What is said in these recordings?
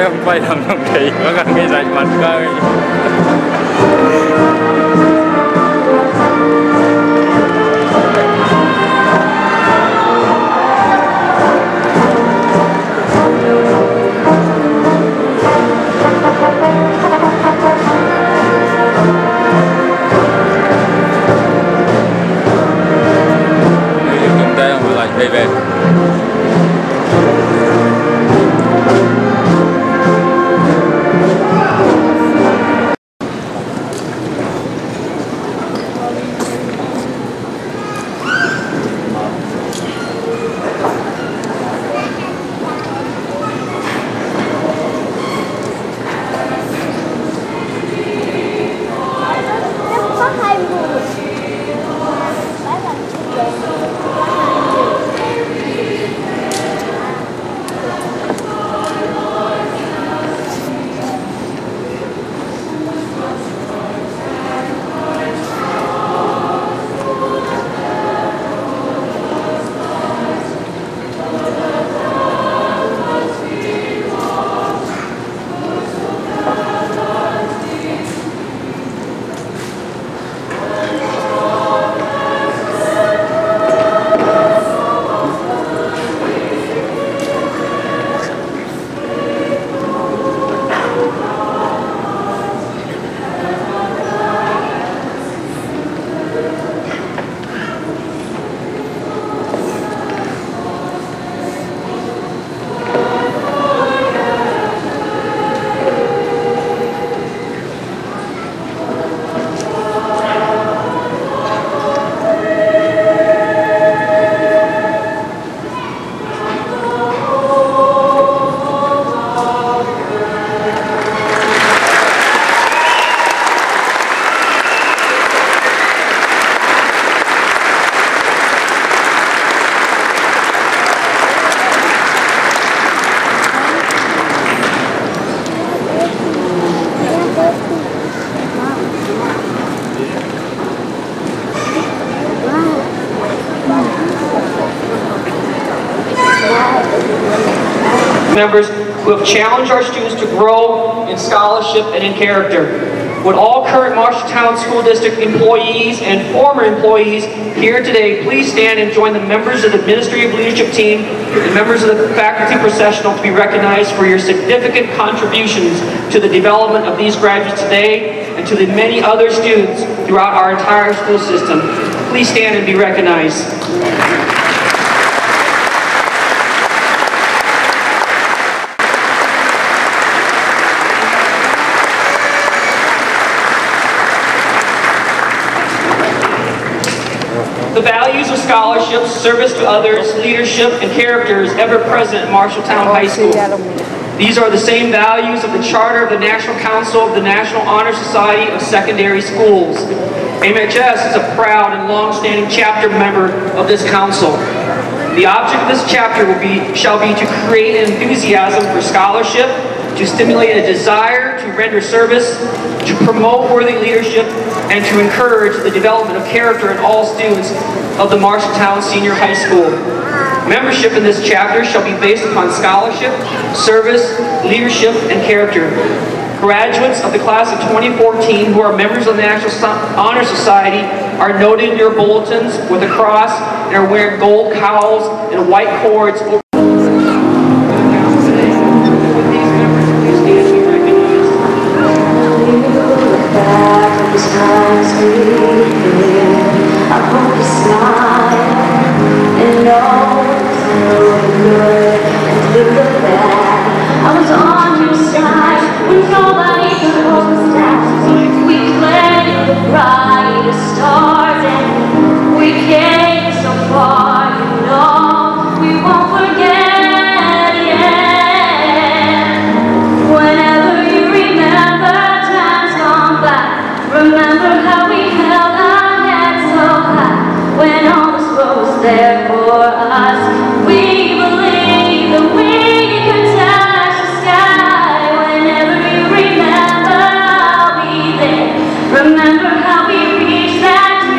không quay làm không thì có cần cái dạy mặt coi. Chúng ta không lại về. Members who have challenged our students to grow in scholarship and in character. Would all current Marshalltown School District employees and former employees here today please stand and join the members of the Administrative Leadership Team and members of the faculty processional to be recognized for your significant contributions to the development of these graduates today and to the many other students throughout our entire school system. Please stand and be recognized. The values of scholarship, service to others, leadership, and character is ever present at Marshalltown High School. These are the same values of the Charter of the National Council of the National Honor Society of Secondary Schools. MHS is a proud and long-standing chapter member of this council. The object of this chapter shall be to create an enthusiasm for scholarship, to stimulate a desire to render service, to promote worthy leadership, and to encourage the development of character in all students of the Marshalltown Senior High School. Membership in this chapter shall be based upon scholarship, service, leadership, and character. Graduates of the class of 2014 who are members of the National Honor Society are noted in your bulletins with a cross and are wearing gold cowls and white cords. I hope you smile and know it's feeling good and through the bad. I was on your side when nobody could hold us down. We played the brightest stars and we came so far, you know we won't forget, yeah. Whenever you remember times gone by, remember how we held our heads so high when all this world was there for us. We believed that we could touch the sky. Whenever you remember, I'll be there. Remember how we reached that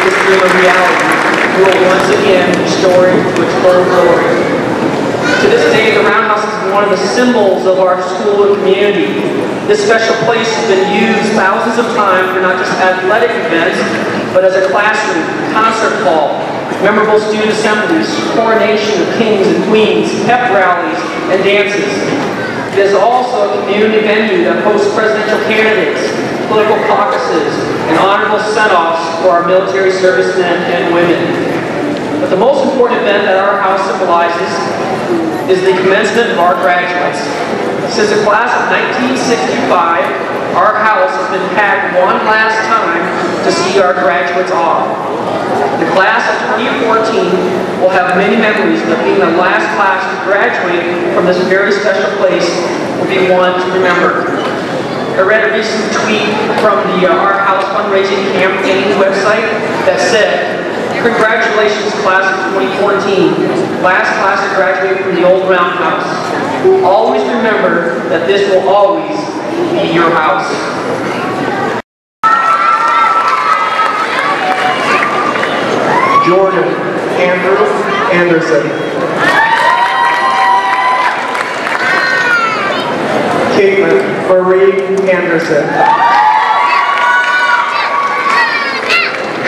this dream a reality, we will once again restore it to its full glory. To this day, the Roundhouse is one of the symbols of our school and community. This special place has been used thousands of times for not just athletic events, but as a classroom, concert hall, memorable student assemblies, coronation of kings and queens, pep rallies, and dances. It is also a community venue that hosts presidential candidates, political caucuses, and honorable send-offs for our military servicemen and women. But the most important event that our house symbolizes is the commencement of our graduates. Since the class of 1965, our house has been packed one last time to see our graduates off. The class of 2014 will have many memories, but being the last class to graduate from this very special place will be one to remember. I read a recent tweet from the Our House fundraising campaign website that said, "Congratulations, class of 2014, last class to graduate from the old Roundhouse. Always remember that this will always be your house." Jordan Andrew Anderson. Caitlin Marie Anderson.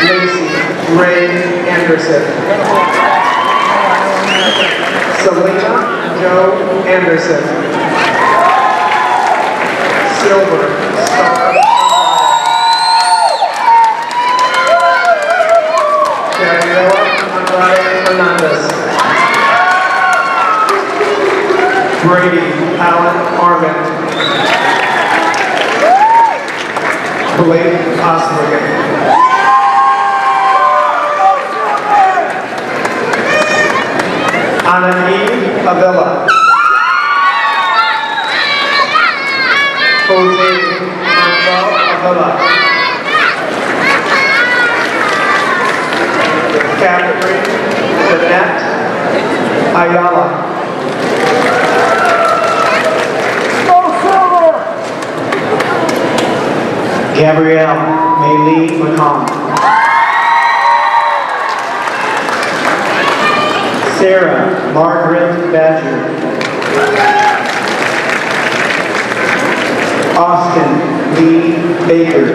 Lacey Ray Anderson. Selena Joe Anderson. Silver Star Gabriela Andrade Hernandez. Brady Allen Armand. Blake Osbergen. Anahim Avila. Jose Manuel Avila. Catherine Jeanette Ayala. Gabrielle Maylee McCon. Sarah Margaret Badger. Austin Lee Baker.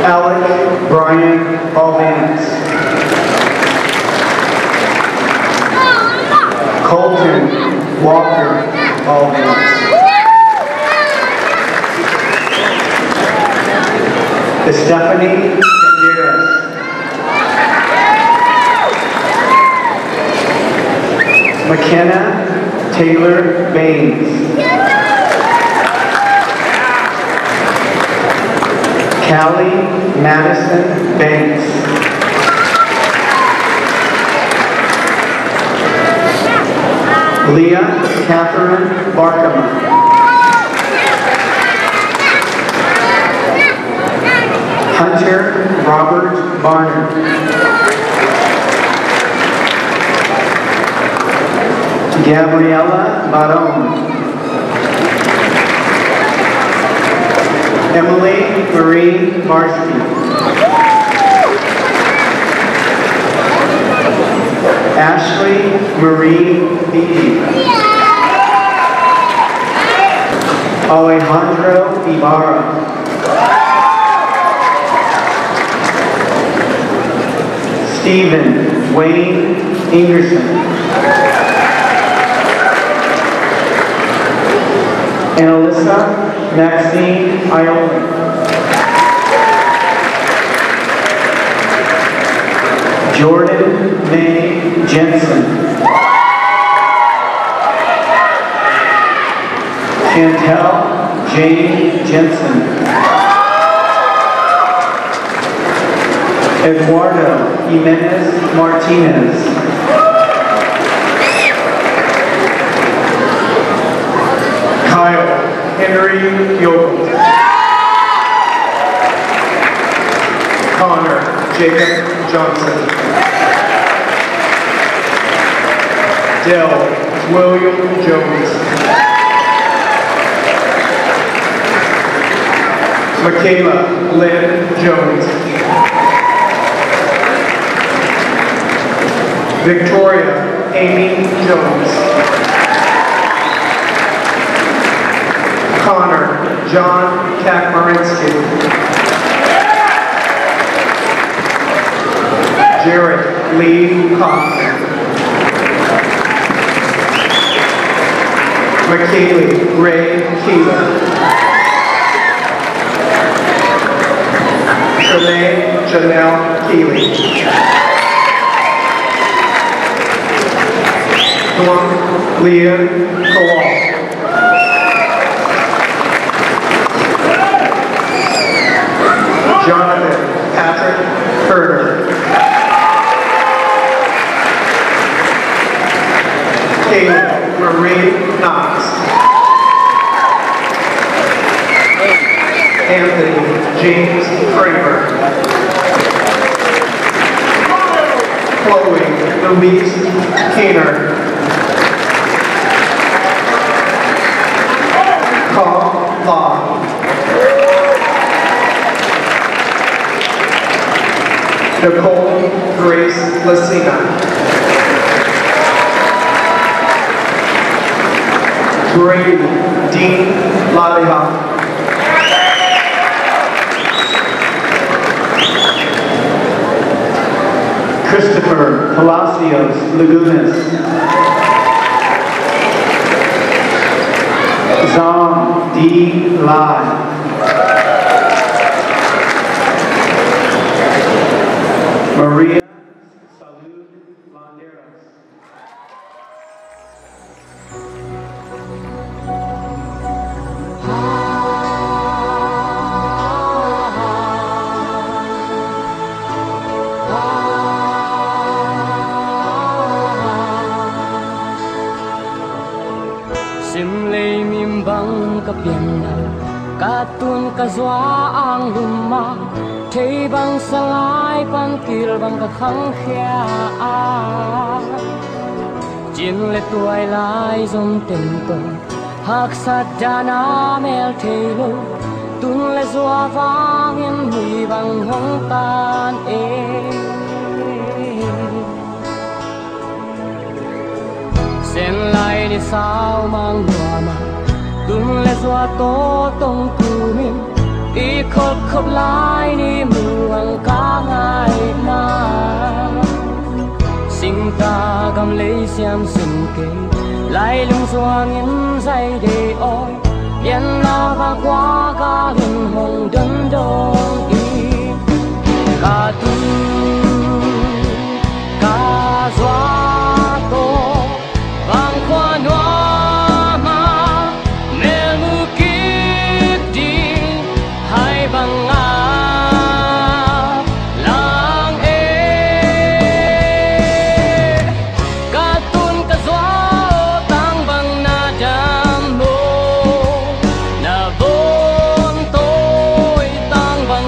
Alec Brian Alvance. Colton Walker Alvance. Stephanie Banderas. McKenna Taylor Baines. Callie Madison Banks. Leah Catherine Barkema. Hunter Robert Barner. Gabriela Baron. Emily Marie Marsky. Ashley Marie Beatty. Alejandro Ibarra. Stephen Wayne Ingerson. And Alyssa Maxine Ioli. Jordan May Jensen. Chantel Jane Jensen. Eduardo Jimenez Martinez. Kyle Henry Yokel. Connor Jacob Johnson. Dell William Jones. Michaela Lynn Jones. Victoria Amy Jones. Connor John Kakmarinsky. Jared Lee Kaufman. McKaylee Ray Keeler. Tremaine Janelle Keeley. Dawn Leah Kowal. Jonathan Patrick Herder. Kaylee Marie Knox. Anthony James Kramer. Chloe Louise Keener. Carl Law. Nicole Grace Lacina. Brady Dean Laliha. Christopher Palacios Lagunas. Zam Deih Lai. Maria Salud Landeros. Simlay mimbang kapiana katun kazwa ang luma thay bang salai pankil bang kakhang khia jin le tuai lai zom tento hak sadana mel thelo tun le zwa vang in hui bang hong tan sen lai ni sao mang nuama tun le zwa to tong kumin i khop khop lai ni muang ka ngai na sing ta gam lei siam sing ke lai lung suang in zai de oi bien na va qua ga hin hong dun dong i ka tu ka zwa to vang kwa noa bang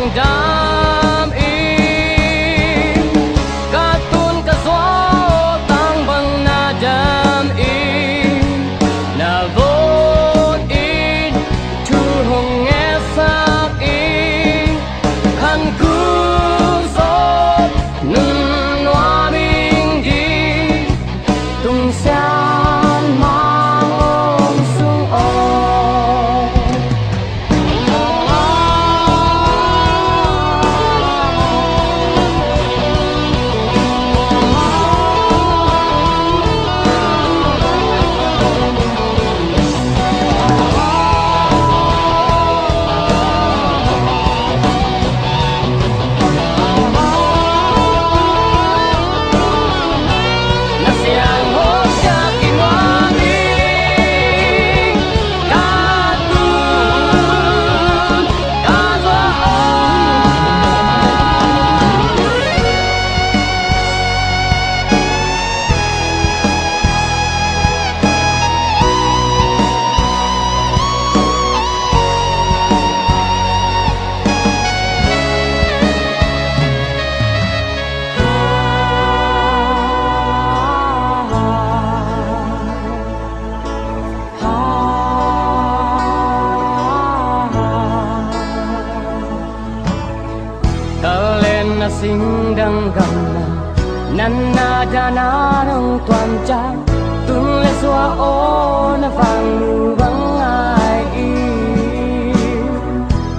na dana nung tuan chang tung le xóa ô na vàng nu vắng ai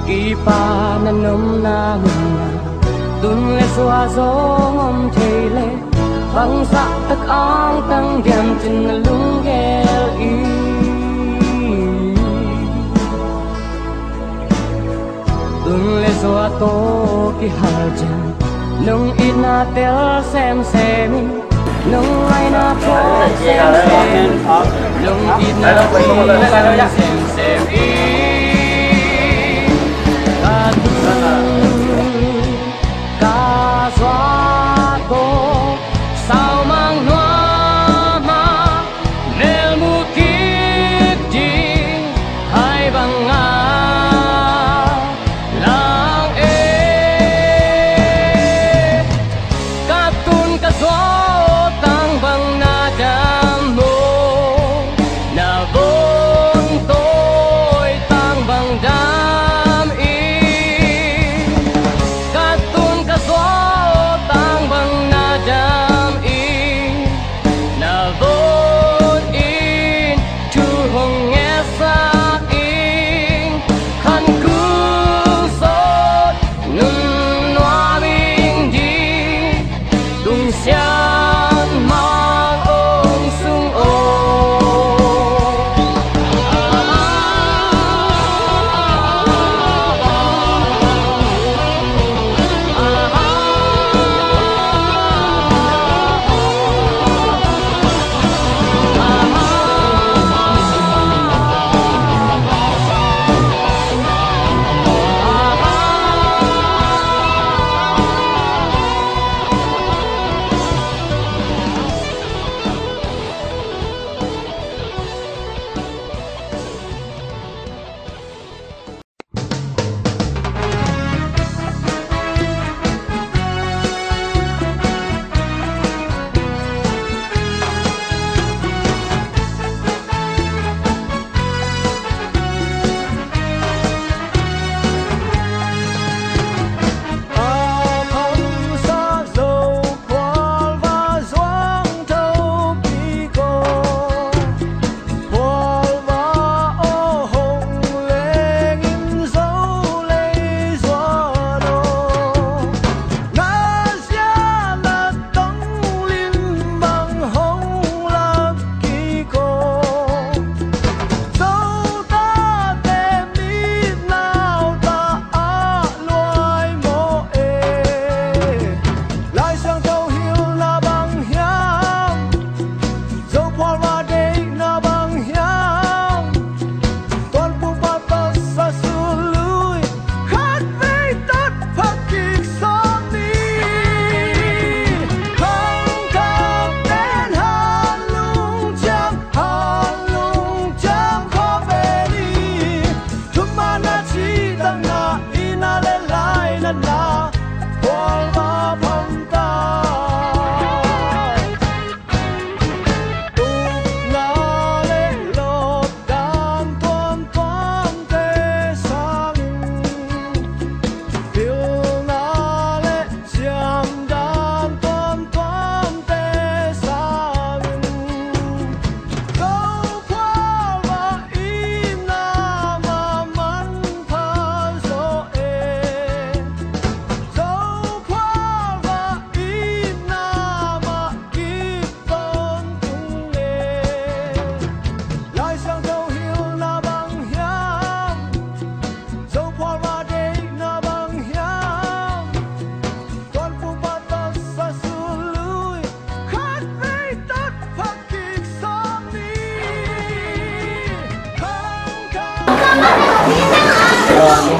kỳ pa na nôm na mừng tung le xóa gió ngom thề lệ vắng sắc tắc ang tăng điểm trên lung ghel tung le xóa tô kỳ hal chan nung ina tel xem nung ai na po xem nung ina xem ca ca xóa tô sao mang hoa mà nel mu kip đi hai bằng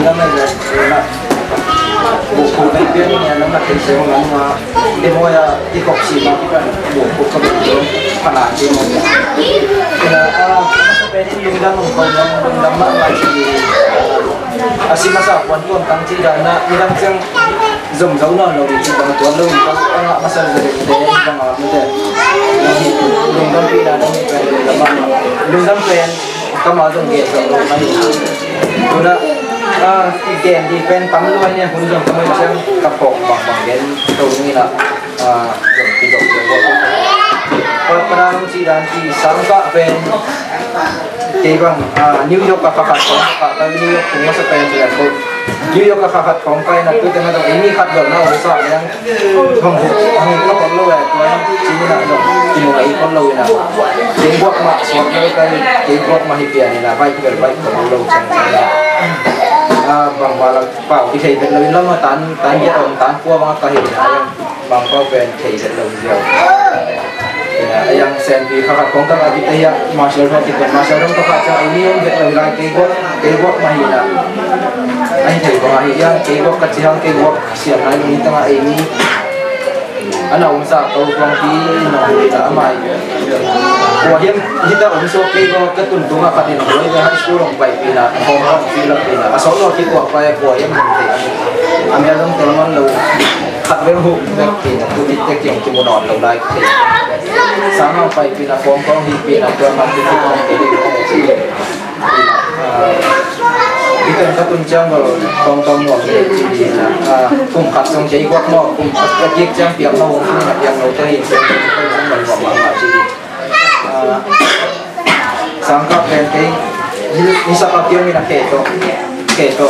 năm nay rồi là bộ phận thành viên nhà nó là thành phố ngắn mà để mua đi học sĩ mà cái bộ phận công việc phản ảnh thì một thì là bên thì đang còn đang mang lại thì xin mà sao quan tâm tăng chi là như đang xem dùng dấu nào rồi thì còn tuần luôn có mà sao rồi để đang làm như thế dùng đăng ký là đăng ký là bằng dùng đăng ký có mà dùng nghề rồi mà rồi đóที่เกมที่เป็นปั๊มลอยเนี่ยคุณผู้ชมก็ไม่ใช่กระป๋องบางเกมตรงนี้ละส่วนที่ดอกเบี้ย pada nung si dan si sangka pen kebang New York kakat kong kata New York punya sepen sudah kok New York kakat kong kai nak tu tengah tu ini kat dong na usah yang hong lo kon lo ya tuan sini nak dong dimulai kon lo na kebok mak suat lo kai kebok mahipian ni lah baik berbaik kon lo bang balak pau di kai ben lo lama tan dia on tan pua bang kahit yang bang pau ben kai set lo dia yang senpi kakak kongkang lagi teh ya Marshalltown kita Marshalltown kakak cak ini yang kita bilang kebok mahina ini teh bang yang kebok kecil kebok siap naik di tengah ini anak usaha tahu bang di tidak amai wah yang kita usaha kebok ketuntung apa di nomor ini harus kurang baik pina orang Filipina asal lo kita apa ya wah yang ambil dong teman lo kat berhu berpina tu kita yang cuma nol like sama pai pina kongkong hipi na tuan mati kong ini kita nak tuncang kalau kongkong mau jadi kum kat song jadi kuat mau kum kat kek jang Piang No Piang No teh sama mama jadi sangka penting ini sapatio mina keto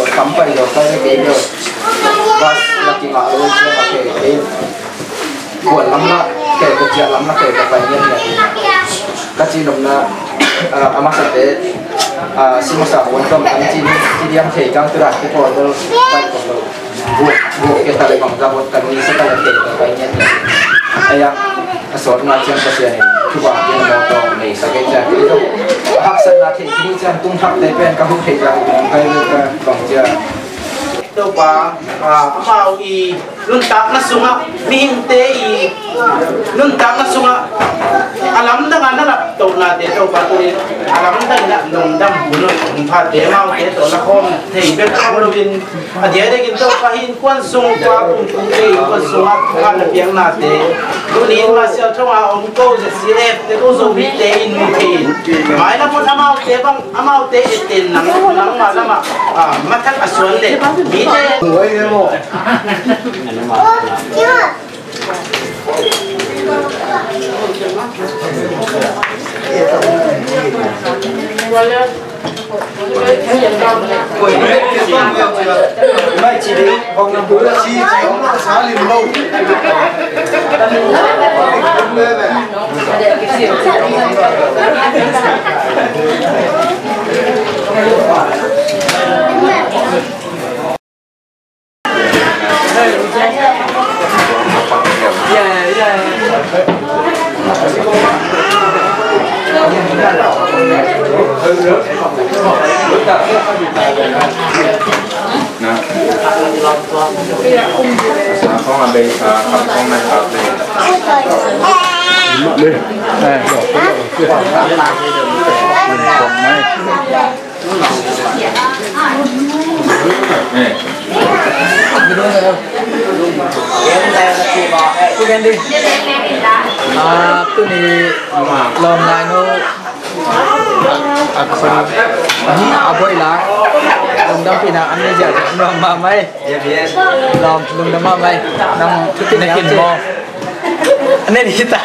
sampai lo saya keto pas lagi malu saya keto buat lama kayak kerja lama kayak kepanjang ya kasih nomna amak sate si masa untuk anjing yang kayak terah kita order baik kalau buat kita memang dapat kami sekali kayak kepanjang ya ayam asal macam pasien ini coba yang mau tahu nih sakitnya itu hak senat ini jantung hak tepen kamu kayak kayak bangja itu pa mau I luntak na sunga mihinte I luntak na sunga alam na nga nalapto natin ito pa tuloy alam na nga nungdam bunot umpate mau ito lakom hey berkabulin adya dagin ito pahin kwan sung pa kung kay kwan sunga kanapiyang natin dunin masya chunga ongko sa sirep ito Zomi tein mutin may na po amaute bang amaute itin nang malama matak aswan de Ôi mo. Mai chỉ đi vòng năm bữa chi chống nó xá liền lâu. Không làm bề không này hợp này đi này Lom Laino ini aboy lang lom dam pina ani ja lom mamay lom dam mamay nang pinakin mo ani kita